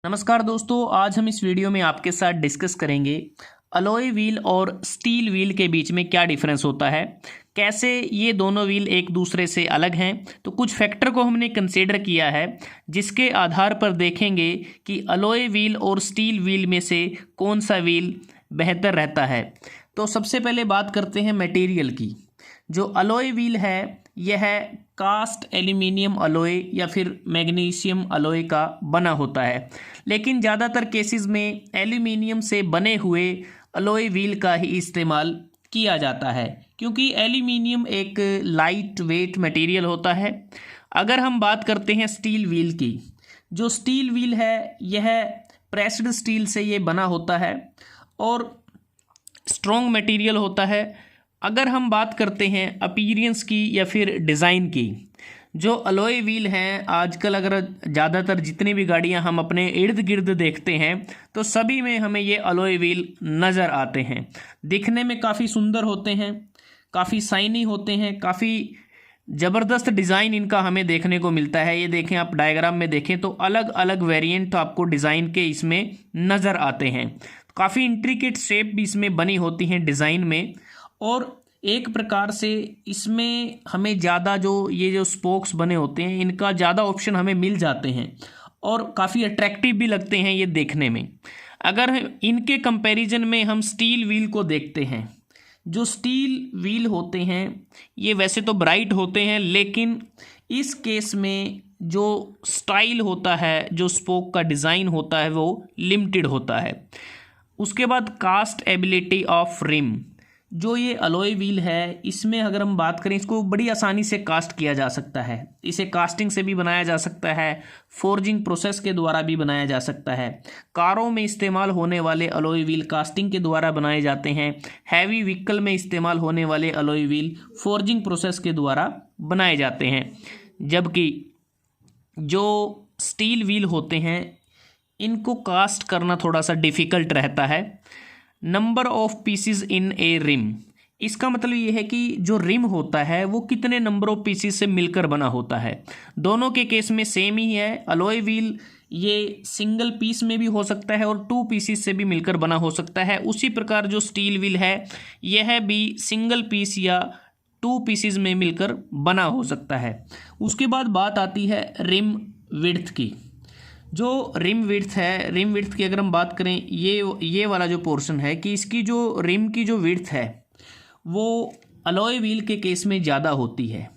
नमस्कार दोस्तों, आज हम इस वीडियो में आपके साथ डिस्कस करेंगे अलॉय व्हील और स्टील व्हील के बीच में क्या डिफरेंस होता है, कैसे ये दोनों व्हील एक दूसरे से अलग हैं। तो कुछ फैक्टर को हमने कंसीडर किया है जिसके आधार पर देखेंगे कि अलॉय व्हील और स्टील व्हील में से कौन सा व्हील बेहतर रहता है। तो सबसे पहले बात करते हैं मटेरियल की। जो अलॉय व्हील है यह कास्ट एल्यूमिनियम अलॉय या फिर मैग्नीशियम अलॉय का बना होता है, लेकिन ज़्यादातर केसेस में एल्यूमिनियम से बने हुए अलॉय व्हील का ही इस्तेमाल किया जाता है, क्योंकि एल्यूमिनियम एक लाइट वेट मटेरियल होता है। अगर हम बात करते हैं स्टील व्हील की, जो स्टील व्हील है यह प्रेस्ड स्टील से ये बना होता है और स्ट्रॉन्ग मटेरियल होता है। अगर हम बात करते हैं अपीयरेंस की या फिर डिज़ाइन की, जो अलॉय व्हील हैं आजकल अगर ज़्यादातर जितनी भी गाड़ियां हम अपने इर्द गिर्द देखते हैं तो सभी में हमें ये अलॉय व्हील नज़र आते हैं। दिखने में काफ़ी सुंदर होते हैं, काफ़ी शाइनी होते हैं, काफ़ी ज़बरदस्त डिज़ाइन इनका हमें देखने को मिलता है। ये देखें, आप डायग्राम में देखें तो अलग अलग वेरिएंट आपको डिज़ाइन के इसमें नज़र आते हैं। काफ़ी इंट्रिकेट शेप भी इसमें बनी होती हैं डिज़ाइन में, और एक प्रकार से इसमें हमें ज़्यादा जो स्पोक्स बने होते हैं इनका ज़्यादा ऑप्शन हमें मिल जाते हैं और काफ़ी अट्रैक्टिव भी लगते हैं ये देखने में। अगर इनके कंपैरिजन में हम स्टील व्हील को देखते हैं, जो स्टील व्हील होते हैं ये वैसे तो ब्राइट होते हैं, लेकिन इस केस में जो स्टाइल होता है, जो स्पोक का डिज़ाइन होता है वो लिमिटेड होता है। उसके बाद कास्ट एबिलिटी ऑफ रिम, जो ये अलॉय व्हील है इसमें अगर हम बात करें, इसको बड़ी आसानी से कास्ट किया जा सकता है। इसे कास्टिंग से भी बनाया जा सकता है, फोर्जिंग प्रोसेस के द्वारा भी बनाया जा सकता है। कारों में इस्तेमाल होने वाले अलॉय व्हील कास्टिंग के द्वारा बनाए जाते हैं। हैवी व्हीकल में इस्तेमाल होने वाले अलॉय व्हील फोर्जिंग प्रोसेस के द्वारा बनाए जाते हैं। जबकि जो स्टील व्हील होते हैं इनको कास्ट करना थोड़ा सा डिफ़िकल्ट रहता है। Number of pieces in a rim, इसका मतलब ये है कि जो रिम होता है वो कितने नंबर ऑफ पीसीज से मिलकर बना होता है। दोनों के केस में सेम ही है। अलॉय व्हील ये सिंगल पीस में भी हो सकता है और 2 पीसीज से भी मिलकर बना हो सकता है। उसी प्रकार जो स्टील व्हील है यह भी सिंगल पीस या 2 पीसीज में मिलकर बना हो सकता है। उसके बाद बात आती है रिम विड्थ की। जो रिम विड्थ है, रिम विड्थ की अगर हम बात करें, ये वाला जो पोर्शन है कि इसकी जो रिम की जो विड्थ है वो अलॉय व्हील के केस में ज़्यादा होती है,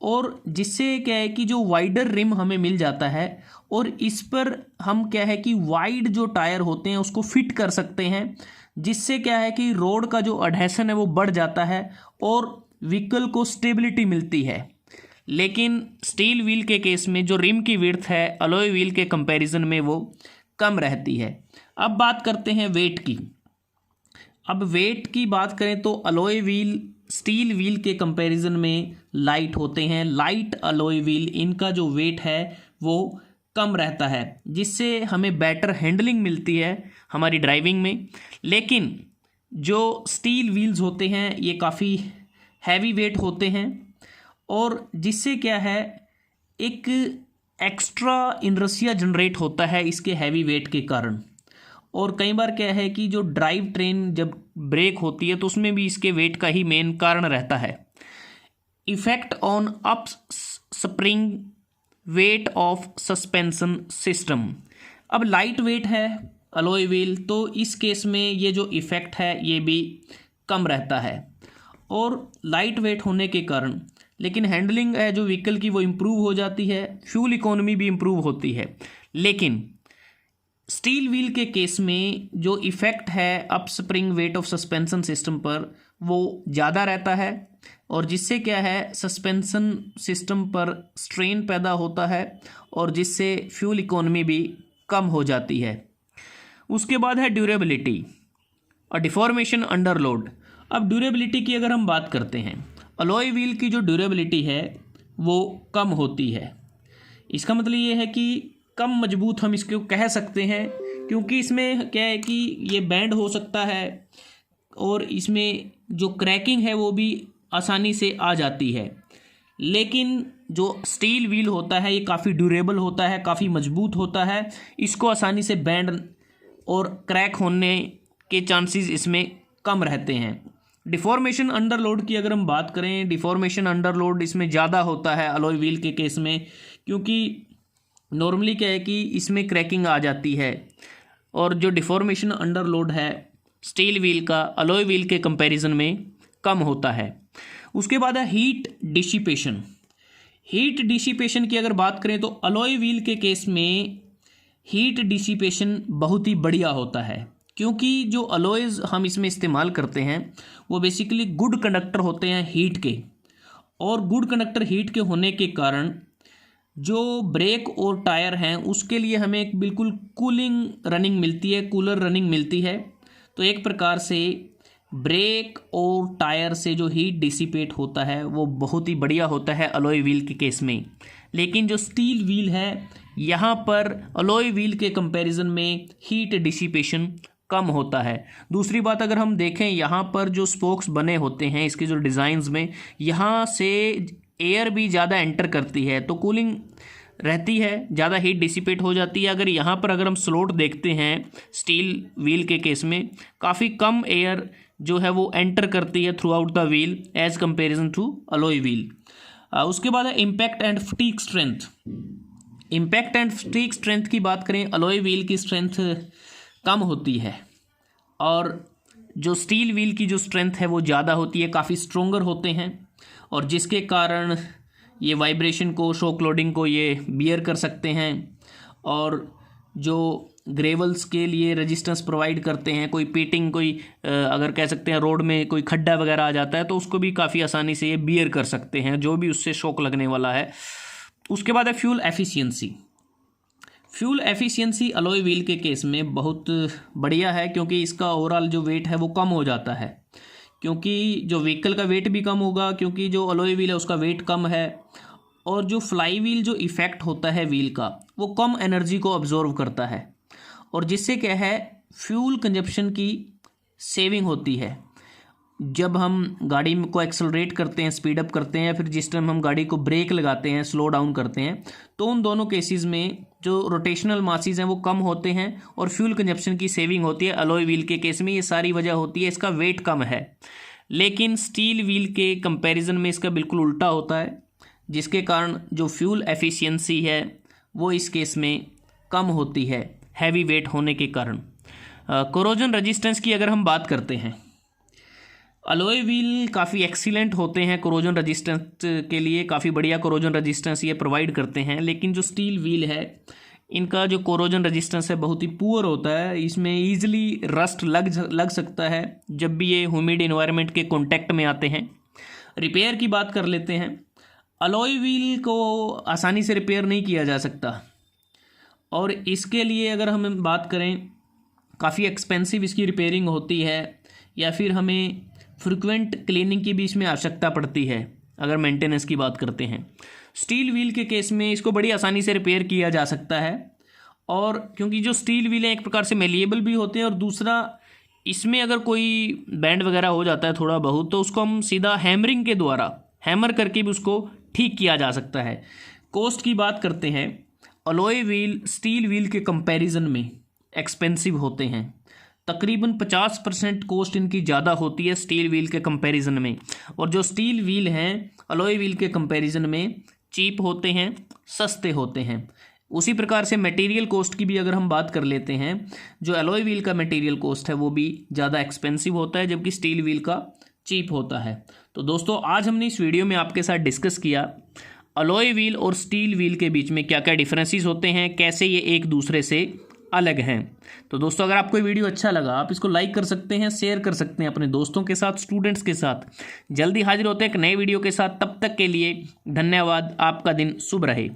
और जिससे क्या है कि जो वाइडर रिम हमें मिल जाता है और इस पर हम क्या है कि वाइड जो टायर होते हैं उसको फिट कर सकते हैं, जिससे क्या है कि रोड का जो एडहेशन है वो बढ़ जाता है और व्हीकल को स्टेबिलिटी मिलती है। लेकिन स्टील व्हील के केस में जो रिम की विड्थ है अलॉय व्हील के कंपैरिजन में वो कम रहती है। अब बात करते हैं वेट की। अब वेट की बात करें तो अलॉय व्हील स्टील व्हील के कंपैरिजन में लाइट होते हैं। लाइट अलॉय व्हील, इनका जो वेट है वो कम रहता है, जिससे हमें बेटर हैंडलिंग मिलती है हमारी ड्राइविंग में। लेकिन जो स्टील व्हील्स होते हैं ये काफ़ी हैवी वेट होते हैं, और जिससे क्या है एक एक्स्ट्रा इनर्शिया जनरेट होता है इसके हैवी वेट के कारण। और कई बार क्या है कि जो ड्राइव ट्रेन जब ब्रेक होती है तो उसमें भी इसके वेट का ही मेन कारण रहता है। Effect on up spring weight of suspension system. अब लाइट वेट है अलॉय व्हील, तो इस केस में ये जो इफ़ेक्ट है ये भी कम रहता है, और लाइट वेट होने के कारण लेकिन हैंडलिंग है जो व्हीकल की वो इम्प्रूव हो जाती है, फ्यूल इकोनॉमी भी इम्प्रूव होती है। लेकिन स्टील व्हील के केस में जो इफ़ेक्ट है up spring weight of suspension system पर वो ज़्यादा रहता है, और जिससे क्या है सस्पेंशन सिस्टम पर स्ट्रेन पैदा होता है और जिससे फ्यूल इकोनॉमी भी कम हो जाती है। उसके बाद है ड्यूरेबिलिटी और डिफॉर्मेशन अंडर लोड। अब ड्यूरेबिलिटी की अगर हम बात करते हैं, अलॉय व्हील की जो ड्यूरेबिलिटी है वो कम होती है। इसका मतलब ये है कि कम मजबूत हम इसको कह सकते हैं, क्योंकि इसमें क्या है कि ये बैंड हो सकता है और इसमें जो क्रैकिंग है वो भी आसानी से आ जाती है। लेकिन जो स्टील व्हील होता है ये काफ़ी ड्यूरेबल होता है, काफ़ी मजबूत होता है, इसको आसानी से बैंड और क्रैक होने के चांसेस इसमें कम रहते हैं। डिफॉर्मेशन अंडरलोड की अगर हम बात करें, डिफॉर्मेशन अंडरलोड इसमें ज़्यादा होता है अलॉय व्हील के केस में, क्योंकि नॉर्मली क्या है कि इसमें क्रैकिंग आ जाती है, और जो डिफॉर्मेशन अंडरलोड है स्टील व्हील का अलॉय व्हील के कंपैरिजन में कम होता है। उसके बाद है हीट डिसिपेशन। हीट डिसिपेशन की अगर बात करें तो अलॉय व्हील के केस में हीट डिसिपेशन बहुत ही बढ़िया होता है, क्योंकि जो अलॉयज़ हम इसमें इस्तेमाल करते हैं वो बेसिकली गुड कंडक्टर होते हैं हीट के, और गुड कंडक्टर हीट के होने के कारण जो ब्रेक और टायर हैं उसके लिए हमें एक बिल्कुल कूलिंग रनिंग मिलती है, कूलर रनिंग मिलती है। तो एक प्रकार से ब्रेक और टायर से जो हीट डिसिपेट होता है वो बहुत ही बढ़िया होता है अलॉय व्हील के केस में। लेकिन जो स्टील व्हील है यहाँ पर अलॉय व्हील के कंपैरिजन में हीट डिसिपेशन कम होता है। दूसरी बात अगर हम देखें, यहाँ पर जो स्पोक्स बने होते हैं इसके जो डिज़ाइंस में, यहाँ से एयर भी ज़्यादा एंटर करती है तो कूलिंग रहती है, ज़्यादा हीट डिसिपेट हो जाती है। अगर हम स्लोट देखते हैं स्टील व्हील के केस में, काफ़ी कम एयर जो है वो एंटर करती है throughout the wheel as comparison to alloy wheel. उसके बाद है impact and fatigue strength. Impact and fatigue strength की बात करें, अलॉय व्हील की स्ट्रेंथ कम होती है और जो स्टील व्हील की जो स्ट्रेंथ है वो ज़्यादा होती है, काफ़ी स्ट्रोंगर होते हैं, और जिसके कारण ये वाइब्रेशन को, शॉक लोडिंग को ये बियर कर सकते हैं, और जो ग्रेवल्स के लिए रेजिस्टेंस प्रोवाइड करते हैं, कोई पीटिंग, कोई अगर कह सकते हैं रोड में कोई खड्डा वगैरह आ जाता है तो उसको भी काफ़ी आसानी से ये बियर कर सकते हैं, जो भी उससे शॉक लगने वाला है। उसके बाद है fuel efficiency. Fuel efficiency alloy wheel के केस में बहुत बढ़िया है, क्योंकि इसका ओवरऑल जो वेट है वो कम हो जाता है, क्योंकि जो व्हीकल का वेट भी कम होगा, क्योंकि जो अलॉय व्हील है उसका वेट कम है, और जो फ्लाई व्हील जो इफ़ेक्ट होता है व्हील का वो कम एनर्जी को अब्जॉर्व करता है, और जिससे क्या है फ्यूल कंजप्शन की सेविंग होती है। जब हम गाड़ी को एक्सेलरेट करते हैं, स्पीड अप करते हैं, या फिर जिस टाइम हम गाड़ी को ब्रेक लगाते हैं, स्लो डाउन करते हैं, तो उन दोनों केसेस में जो रोटेशनल मासेस हैं वो कम होते हैं और फ्यूल कंजप्शन की सेविंग होती है। अलॉय व्हील के केस में ये सारी वजह होती है, इसका वेट कम है। लेकिन स्टील व्हील के कंपैरिजन में इसका बिल्कुल उल्टा होता है, जिसके कारण जो फ्यूल एफिशिएंसी है वो इस केस में कम होती है हैवी वेट होने के कारण। कोरोजन रेजिस्टेंस की अगर हम बात करते हैं, अलॉय व्हील काफ़ी एक्सीलेंट होते हैं कोरोजन रेजिस्टेंस के लिए, काफ़ी बढ़िया कोरोजन रेजिस्टेंस ये प्रोवाइड करते हैं। लेकिन जो स्टील व्हील है इनका जो कोरोजन रेजिस्टेंस है बहुत ही पुअर होता है, इसमें ईजिली रस्ट लग सकता है जब भी ये ह्यूमिड इन्वायरमेंट के कॉन्टैक्ट में आते हैं। रिपेयर की बात कर लेते हैं, अलॉय व्हील को आसानी से रिपेयर नहीं किया जा सकता, और इसके लिए अगर हम बात करें काफ़ी एक्सपेंसिव इसकी रिपेयरिंग होती है, या फिर हमें फ्रिक्वेंट क्लीनिंग की भी इसमें आवश्यकता पड़ती है अगर मेंटेनेंस की बात करते हैं। स्टील व्हील के केस में इसको बड़ी आसानी से रिपेयर किया जा सकता है, और क्योंकि जो स्टील व्हील है एक प्रकार से मेलिएबल भी होते हैं, और दूसरा इसमें अगर कोई बैंड वगैरह हो जाता है थोड़ा बहुत तो उसको हम सीधा हैमरिंग के द्वारा हैमर करके भी उसको ठीक किया जा सकता है। कॉस्ट की बात करते हैं, अलॉय व्हील स्टील व्हील के कंपैरिजन में एक्सपेंसिव होते हैं, तकरीबन 50% कॉस्ट इनकी ज़्यादा होती है स्टील व्हील के कंपैरिजन में, और जो स्टील व्हील हैं अलॉय व्हील के कंपैरिजन में चीप होते हैं, सस्ते होते हैं। उसी प्रकार से मटेरियल कॉस्ट की भी अगर हम बात कर लेते हैं, जो अलॉय व्हील का मटेरियल कॉस्ट है वो भी ज़्यादा एक्सपेंसिव होता है, जबकि स्टील व्हील का चीप होता है। तो दोस्तों आज हमने इस वीडियो में आपके साथ डिस्कस किया अलॉय व्हील और स्टील व्हील के बीच में क्या क्या डिफरेंसेस होते हैं, कैसे ये एक दूसरे से अलग हैं। तो दोस्तों अगर आपको ये वीडियो अच्छा लगा आप इसको लाइक कर सकते हैं, शेयर कर सकते हैं अपने दोस्तों के साथ, स्टूडेंट्स के साथ। जल्दी हाजिर होते हैं एक नए वीडियो के साथ, तब तक के लिए धन्यवाद। आपका दिन शुभ रहे।